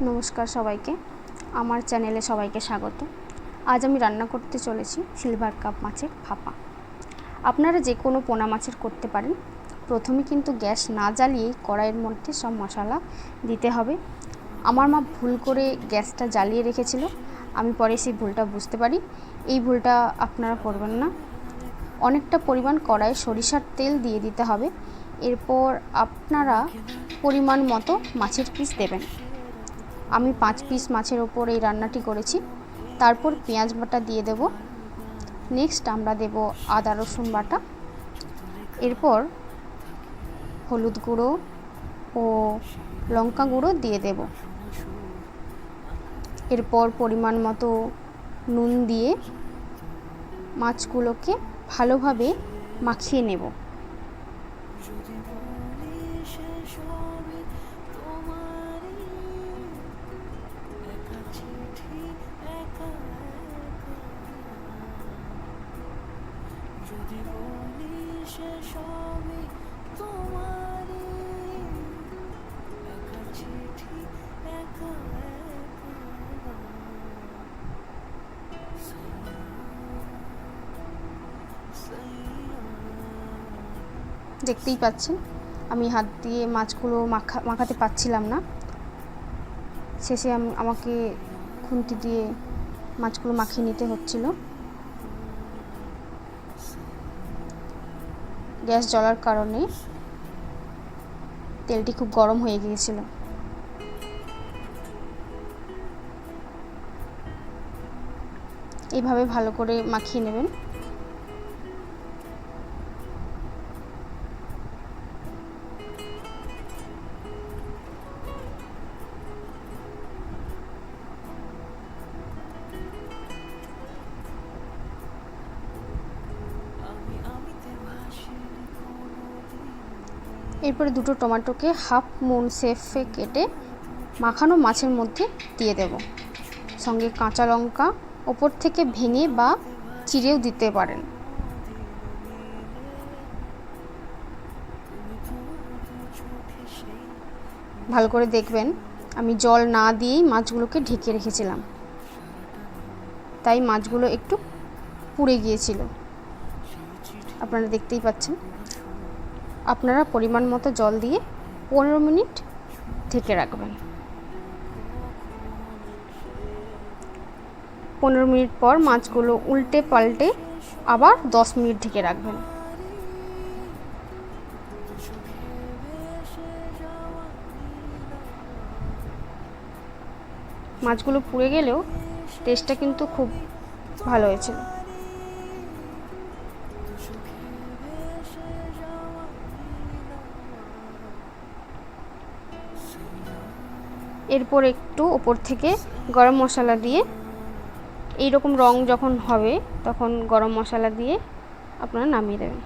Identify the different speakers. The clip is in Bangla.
Speaker 1: নমস্কার সবাইকে, আমার চ্যানেলে সবাইকে স্বাগত। আজ আমি রান্না করতে চলেছি সিলভার কাপ মাছের ভাপা। আপনারা যে কোনো পোনা মাছের করতে পারেন। প্রথমে কিন্তু গ্যাস না জ্বালিয়েই কড়াইয়ের মধ্যে সব মশলা দিতে হবে। আমার মা ভুল করে গ্যাসটা জ্বালিয়ে রেখেছিল, আমি পরে সেই ভুলটা বুঝতে পারি। এই ভুলটা আপনারা করবেন না। অনেকটা পরিমাণ কড়াইয়ে সরিষার তেল দিয়ে দিতে হবে। এরপর আপনারা পরিমাণ মতো মাছের পিস দেবেন। আমি 5 পিস মাছের ওপর এই রান্নাটি করেছি। তারপর পেঁয়াজ বাটা দিয়ে দেব। নেক্সট আমরা দেব আদা রসুন বাটা। এরপর হলুদ গুঁড়ো ও লঙ্কা গুঁড়ো দিয়ে দেব। এরপর পরিমাণ মতো নুন দিয়ে মাছগুলোকে ভালোভাবে মাখিয়ে নেব। দেখতেই পাচ্ছেন আমি হাত দিয়ে মাছগুলো মাখাতে পারছিলাম না। শেষে আমাকে খুন্তি দিয়ে মাছগুলো মাখিয়ে নিতে হচ্ছিল। গ্যাস জ্বলার কারণে তেলটি খুব গরম হয়ে গিয়েছিল। এইভাবে ভালো করে মাখিয়ে নেবেন। এরপরে দুটো টমেটোকে হাফ মুন শেপে কেটে মাখানো মাছের মধ্যে দিয়ে দেব। সঙ্গে কাঁচা লঙ্কা ওপর থেকে ভেঙে বা চিড়েও দিতে পারেন। ভালো করে দেখবেন, আমি জল না দিয়েই মাছগুলোকে ঢেকে রেখেছিলাম, তাই মাছগুলো একটু পুড়ে গিয়েছিল। আপনারা দেখতেই পাচ্ছেন। আপনারা পরিমাণ মতো জল দিয়ে 15 মিনিট ঢেকে রাখবেন। 15 মিনিট পর মাছগুলো উল্টে পাল্টে আবার 10 মিনিট ঢেকে রাখবেন। মাছগুলো পুড়ে গেলেও টেস্টটা কিন্তু খুব ভালো হয়েছিল। এরপর একটু ওপর থেকে গরম মশলা দিয়ে, এই রকম রং যখন হবে তখন গরম মশলা দিয়ে আপনারা নামিয়ে দেবেন।